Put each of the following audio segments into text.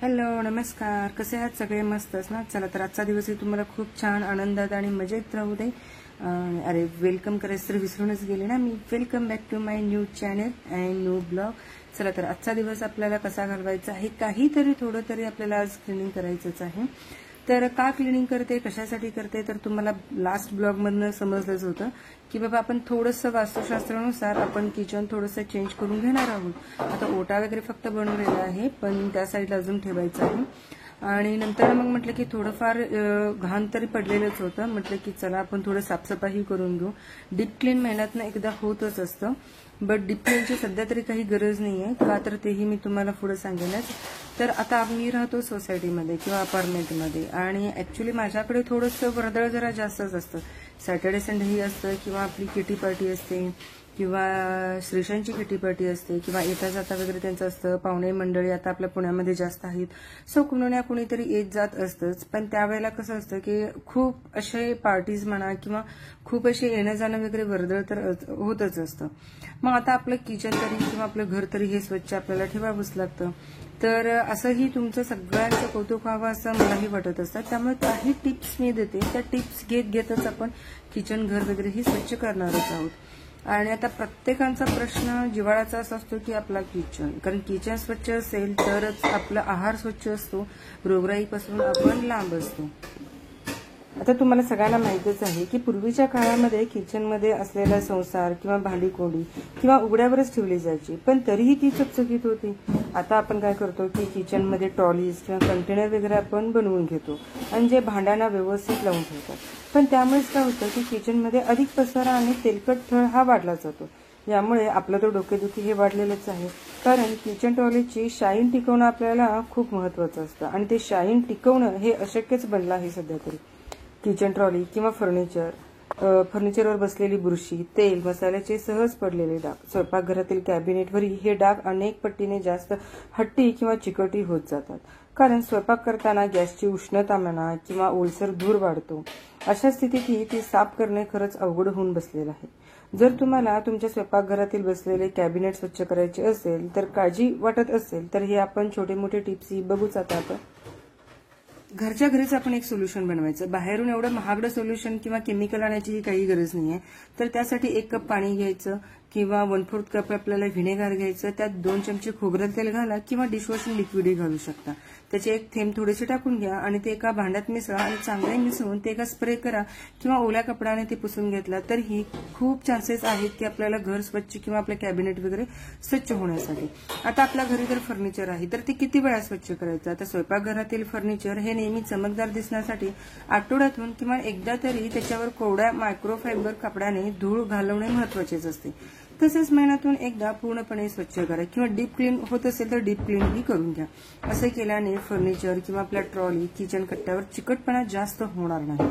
Hello, नमस्कार. कसे आहात सगळे? मस्तच ना? चला तर आजचा दिवसही तुम्हाला खूप छान आनंदात आणि मजेत राहू दे. अरे वेलकम करायचं तर विसरूनच गेले ना मी. Welcome back to my new channel and new blog. चला तर आजचा दिवस आपल्याला कसा घालवायचा आहे, काहीतरी थोडं तरी आपल्याला आज क्लिनिंग करायचंच आहे. तर का क्लिनिंग करते, कशासाठी करते, तर तुम्हाला लास्ट ब्लॉगमधनं समजलंच होतं की बाबा आपण थोडंसं वास्तुशास्त्रानुसार आपण किचन थोडंसं चेंज करून घेणार आहोत. आता ओटा वगैरे फक्त बनवलेला आहे, पण त्या साईडला अजून ठेवायचं आहे. आणि नंतर मग म्हटलं की थोडंफार घाण तरी पडलेलंच होतं. म्हटलं की चला आपण थोडं साफसफाई करून घेऊ. डीप क्लीन महिन्यातनं एकदा होतच असतं, बट डीप क्लीनची सध्या तरी काही गरज नाहीये का, तर तेही मी तुम्हाला पुढे सांगेनच. तर आता आम्ही राहतो सोसायटीमध्ये किंवा अपार्टमेंटमध्ये, आणि ऍक्च्युली माझ्याकडे थोडंसं वर्दळ जरा जास्तच असतं. सॅटर्डे संडेही असतं, किंवा आपली किटी पार्टी असते, किंवा श्रीशांची किटी पार्टी असते, किंवा येता जाता वगैरे त्यांचं असतं. पाहुणे मंडळी आता आपल्या पुण्यामध्ये जास्त आहेत, सो कुणी कुणीतरी येत जात असतंच. पण त्यावेळेला कसं असतं की खूप असे पार्टीज म्हणा किंवा खूप असे येणं जाणं वगैरे वर्दळ तर होतच असतं. मग आता आपलं किचन तरी किंवा आपलं घर तरी हे स्वच्छ आपल्याला ठेवावंच लागतं. तर असंही तुमचं सगळ्यांचं कौतुक व्हावं असं मलाही वाटत असतं. त्यामुळे काही टिप्स मी देते, त्या टिप्स घेतच आपण किचन घर वगैरे ही स्वच्छ करणारच आहोत. आणि आता प्रत्येकाचा प्रश्न जिव्हाळ्याचा असा असतो की आपला किचन, कारण किचन स्वच्छ असेल तरच आपला आहार स्वच्छ असतो, रोगराईपासून आपण लांब असतो. आता तुम्हाला सगळ्यांना माहितीच आहे की पूर्वीच्या काळामध्ये किचनमध्ये असलेला संसार किंवा भांडीकोंडी किंवा उघड्यावरच ठेवली जायची, पण तरीही ती चकचकीत होती. आता आपण काय करतो की किचनमध्ये ट्रॉलीज किंवा कंटेनर वगैरे आपण बनवून घेतो आणि जे भांड्यांना व्यवस्थित लावून ठेवतात. पण त्यामुळेच काय होतं की किचनमध्ये अधिक पसारा आणि तेलकट थळ हा वाढला जातो. यामुळे आपलं तर डोकेदुखी हे वाढलेलंच आहे, कारण किचन ट्रॉलीची शाईन टिकवणं आपल्याला खूप महत्वाचं असतं, आणि ते शाईन टिकवणं हे अशक्यच बनलं आहे सध्या तरी. किचन ट्रॉली किंवा फर्निचरवर बसलेली बुरशी, तेल मसाल्याचे सहज पडलेले डाग, स्वयंपाकघरातील कॅबिनेटवरील हे डाग अनेक पटीने जास्त हट्टी किंवा चिकटी होत जातात, कारण स्वयंपाक करताना गॅसची उष्णता म्हणा किंवा ओलसर धूर वाढतो. अशा स्थितीतही ती साफ करणे खरंच अवघड होऊन बसलेलं आहे. जर तुम्हाला तुमच्या स्वयंपाकघरातील बसलेले कॅबिनेट स्वच्छ करायचे असेल, तर काळजी वाटत असेल, तर हे आपण छोटे मोठे टिप्स बघूच. आता आपण घरच्या घरीच आपण एक सोल्युशन बनवायचं. बाहेरून एवढं महागडं सोल्युशन किंवा केमिकल आणायची काही गरज नाहीये. तर त्यासाठी 1 कप पाणी घ्यायचं, किंवा 1/4 कप आपल्याला व्हिनेगर घ्यायचं. त्यात 2 चमचे खोबरेल तेल घाला, किंवा डिशवॉशिंग लिक्विडही घालू शकता. त्याचे 1 थेंब थोडेसे टाकून घ्या आणि ते एका भांड्यात मिसळा, आणि चांगले मिसळून ते एका स्प्रे करा, किंवा ओल्या कपड्याने ते पुसून घेतला तर ही खूप चान्सेस आहेत की आपल्याला घर स्वच्छ किंवा आपलं कॅबिनेट वगैरे स्वच्छ होण्यासाठी. आता आपल्या घरी जर फर्निचर आहे तर ते किती वेळा स्वच्छ करायचं? आता स्वयंपाकघरातील फर्निचर हे नेहमी चमकदार दिसण्यासाठी आठवड्यातून किंवा एकदा तरी त्याच्यावर कोरड्या मायक्रोफायबर कपड्याने धूळ घालवणे महत्वाचेच असते. तसेच महिन्यातून एकदा पूर्णपणे स्वच्छ करा, किंवा डीप क्लीन होत असेल तर डीप क्लीनही करून घ्या. असे केल्याने फर्निचर किंवा आपल्या ट्रॉली किचन कट्ट्यावर चिकटपणा जास्त होणार नाही.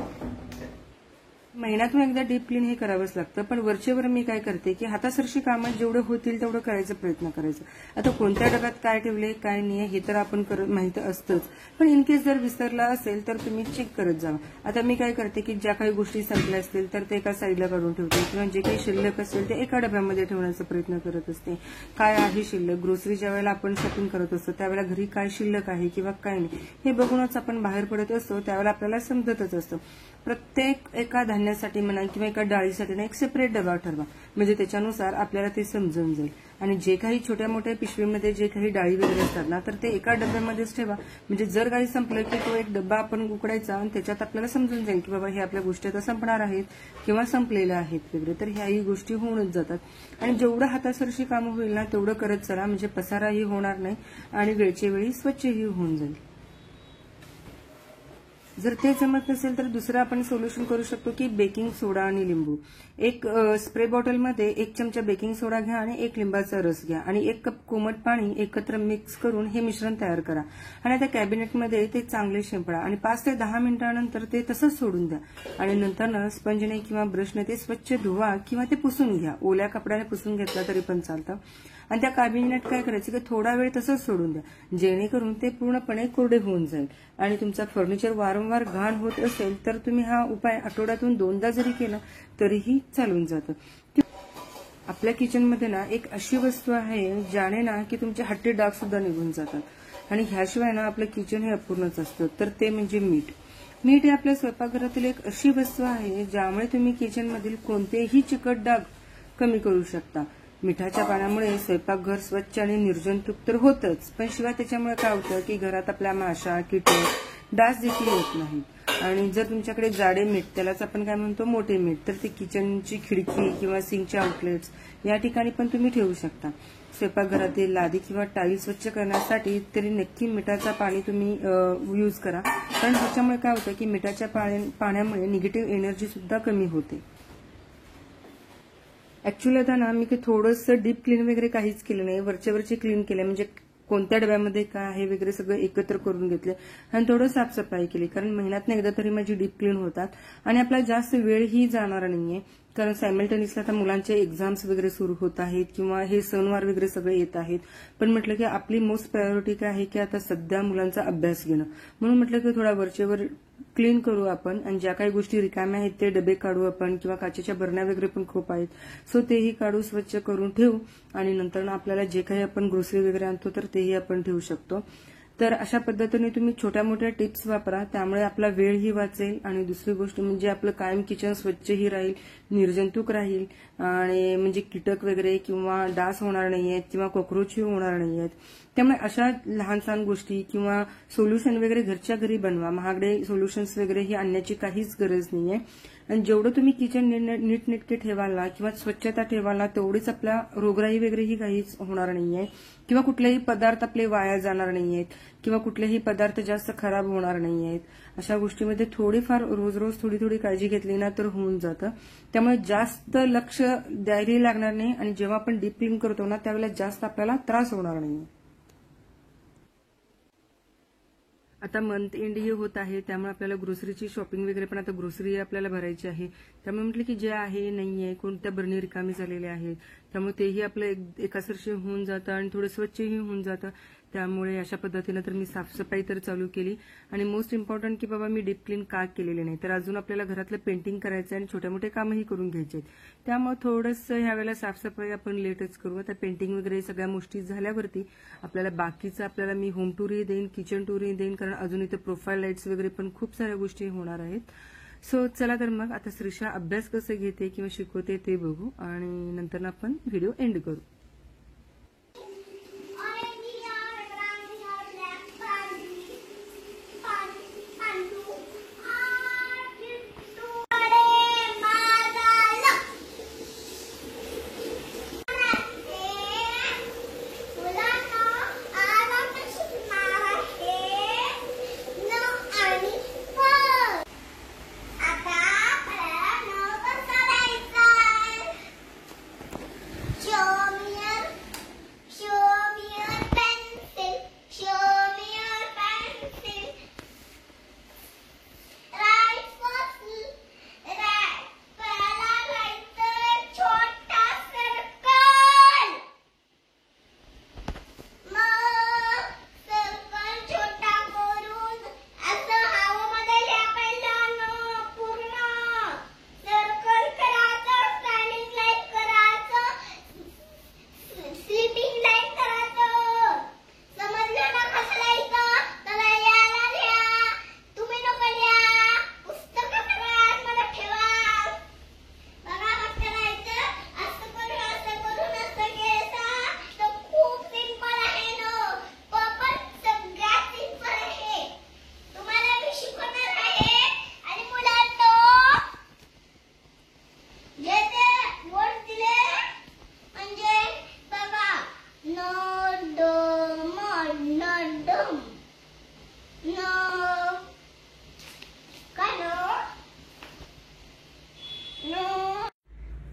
महिन्यातून एकदा डीप क्लीन हे करावंच लागतं, पण वरचेवर मी काय करते की हातासरशी कामं जेवढं होतील तेवढं करायचा प्रयत्न करायचा. आता कोणत्या डब्यात काय ठेवले काय नाही हे तर आपण माहिती असतंच, पण इनकेस जर विसरला असेल तर तुम्ही चेक करत जा. आता मी काय करते की ज्या काही गोष्टी संपल्या असतील तर ते एका साईडला काढून ठेवते, किंवा जे काही शिल्लक असेल ते एका डब्यामध्ये ठेवण्याचा प्रयत्न करत असते. काय आहे शिल्लक, ग्रोसरी ज्या वेळेला आपण शॉपिंग करत असतो त्यावेळेला घरी काय शिल्लक आहे किंवा काय नाही हे बघूनच आपण बाहेर पडत असतो. त्यावेळेला आपल्याला समजतच असतं. प्रत्येक एका धान्यासाठी म्हणा किंवा एका डाळीसाठी ना एक सेपरेट डबा ठरवा, म्हणजे त्याच्यानुसार आपल्याला ते समजून जाईल. आणि जे काही छोट्या मोठ्या पिशवीमध्ये जे काही डाळी वगैरे असतात ना, तर ते एका डब्यामध्येच ठेवा, म्हणजे जर काही संपलं की तो एक डब्बा आपण उघडायचा आणि त्याच्यात आपल्याला समजून जाईल की बाबा हे आपल्या गोष्टी आता संपणार आहेत किंवा संपलेल्या आहेत वगैरे. तर ह्याही गोष्टी होऊनच जातात, आणि जेवढं हातासरशी कामं होईल ना तेवढं करत चला, म्हणजे पसाराही होणार नाही आणि वेळच्या वेळी स्वच्छही होऊन जाईल. जर ते जमत नसेल तर दुसरं आपण सोल्युशन करू शकतो की बेकिंग सोडा आणि लिंबू. एक स्प्रे बॉटलमध्ये 1 चमचा बेकिंग सोडा घ्या आणि 1 लिंबाचा रस घ्या, आणि 1 कप कोमट पाणी एकत्र मिक्स करून हे मिश्रण तयार करा, आणि त्या कॅबिनेटमध्ये ते चांगले शिंपडा, आणि 5 ते 10 मिनिटांनंतर ते तसंच सोडून द्या. आणि नंतर स्पंजने किंवा ब्रशने ते स्वच्छ धुवा किंवा ते पुसून घ्या. ओल्या कपड्याने पुसून घेतला तरी पण चालतं. आणि त्या कॅबिनेट काय करायचं की थोडा वेळ तसंच सोडून द्या, जेणेकरून ते पूर्णपणे कोरडे होऊन जाईल. आणि तुमचा फर्निचर वारंवार घाण होत असेल तर तुम्ही हा उपाय आठवड्यातून 2दा जरी केला तरीही चालून जातं. आपल्या किचनमध्ये ना एक अशी वस्तू आहे ज्याने ना की तुमचे हट्टी डाग सुद्धा निघून जातात. आणि ह्याशिवाय ना आपलं किचन हे अपूर्णच असतं, तर ते म्हणजे मीठ. मीठ हे आपल्या स्वयंपाकघरातील एक अशी वस्तू आहे ज्यामुळे तुम्ही किचनमधील कोणतेही चिकट डाग कमी करू शकता. मिठाच्या पाण्यामुळे स्वयंपाकघर स्वच्छ आणि निर्जंतुक तर होतच, पण शिवाय त्याच्यामुळे काय होतं की घरात आपल्या माशा, कीटक, डास देखील येत नाहीत. आणि जर तुमच्याकडे जाडे मीठ, त्यालाच आपण काय म्हणतो मोठे मीठ, तर ते किचनची खिडकी किंवा सिंकचे आउटलेट्स या ठिकाणी पण तुम्ही ठेवू शकता. स्वयंपाकघरातील लादी किंवा टाईल स्वच्छ करण्यासाठी तरी नक्की मिठाचा पाणी तुम्ही यूज करा, कारण त्याच्यामुळे काय होतं की मिठाच्या पाण्यामुळे निगेटिव्ह एनर्जी सुद्धा कमी होते. ऍक्च्युअली आता ना मी ते थोडंसं डीप क्लीन वगैरे काहीच केलं नाही, वरचे क्लीन केलं, म्हणजे कोणत्या डब्यामध्ये काय आहे वगैरे सगळं एकत्र करून घेतले आणि थोडं साफसफाई केली, कारण महिन्यातनं एकदा तरी माझी डीप क्लीन होतात आणि आपला जास्त वेळही जाणार नाहीये, कारण सायमल्टेनियसली आता मुलांचे एक्झाम्स वगैरे सुरू होत आहेत किंवा हे सणवार वगैरे सगळे येत आहेत. पण म्हटलं की आपली मोस्ट प्रायोरिटी काय आहे की आता सध्या मुलांचा अभ्यास घेणं, म्हणून म्हटलं की थोडा वरचेवर क्लीन करू आपण आणि ज्या काही गोष्टी रिकाम्या आहेत ते डबे काढू आपण, किंवा काचेच्या बरण्या वगैरे पण खूप आहेत, सो तेही काढू, स्वच्छ करून ठेवू आणि नंतर आपल्याला जे काही आपण ग्रोसरी वगैरे आणतो तर तेही आपण ठेवू शकतो. तर अशा पद्धतीने तुम्ही छोट्या मोठ्या टिप्स वापरा, त्यामुळे आपला वेळही वाचेल आणि दुसरी गोष्ट म्हणजे आपलं कायम किचन स्वच्छही राहील, निर्जंतुक राहील आणि म्हणजे कीटक वगैरे किंवा डास होणार नाहीयेत किंवा कॉक्रोचही होणार नाहीयेत. त्यामुळे अशा लहान सहान गोष्टी किंवा सोल्युशन वगैरे घरच्या घरी बनवा, महागडे सोल्युशन्स वगैरे ही आणण्याची काहीच गरज नाहीये. आणि जेवढं तुम्ही किचन नीटनेटके ठेवाल ना किंवा स्वच्छता ठेवाल ना, तेवढीच आपल्या रोगराई वगैरे ही काहीच होणार नाहीये किंवा कुठलेही पदार्थ आपले वाया जाणार नाहीयेत किंवा कुठलेही पदार्थ जास्त खराब होणार नाहीयेत. अशा गोष्टीमध्ये थोडीफार रोज थोडी काळजी घेतली ना तर होऊन जातं. त्यामुळे जास्त लक्ष द्यायला लागणार नाही आणि जेव्हा आपण डीप क्लीन करतो ना त्यावेळेला जास्त आपल्याला त्रास होणार नाही. आता मंथ एंडही होत आहे, त्यामुळे आपल्याला ग्रोसरीची शॉपिंग वगैरे पण आता ग्रोसरी आपल्याला भरायची आहे. त्यामुळे म्हटलं की जे आहे नाहीये, कोणत्या बरणी रिकामी झालेल्या आहेत, त्यामुळे तेही आपलं एकासरशी होऊन जातं आणि थोडं स्वच्छही होऊन जातं. त्यामुळे अशा पद्धतीनं तर मी साफसफाई तर चालू केली. आणि मोस्ट इम्पॉर्टंट की बाबा मी डीप क्लीन का केलेले नाही, तर अजून आपल्याला घरातलं पेंटिंग करायचं आणि छोटे मोठे कामही करून घ्यायचे, त्यामुळे थोडंसं ह्यावेळेला साफसफाई आपण लेटच करू. आता पेंटिंग वगैरे सगळ्या गोष्टी झाल्यावरती आपल्याला बाकीचं आपल्याला मी होम टूरही देईन, किचन टूरही देईन, कारण अजून इथे प्रोफाईल लाईट्स वगैरे पण खूप साऱ्या गोष्टी होणार आहेत. सो चला तर मग आता श्रीषा अभ्यास कसं घेते किंवा शिकवते ते बघू आणि नंतर आपण व्हिडिओ एंड करू.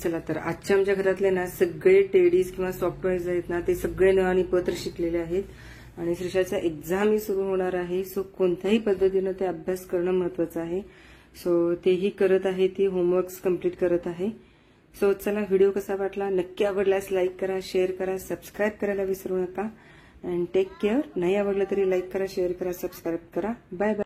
चला तर आजच्या आमच्या घरातले ना सगळे टेडीज किंवा सॉफ्टवेअर्स आहेत ना ते सगळे न आणि पत्र शिकलेले आहेत आणि श्रीषाचा एक्झामही सुरू होणार आहे. सो कोणत्याही पद्धतीनं ते अभ्यास करणं महत्वाचं आहे. सो तेही करत आहे, ती होमवर्क्स कम्प्लीट करत आहे. सो चला व्हिडिओ कसा वाटला नक्की आवडल्यास लाईक करा, शेअर करा, सबस्क्राईब करायला विसरू नका. And take care. नाही आवडलं तरी लाईक करा, शेअर करा, सबस्क्राईब करा. Bye bye.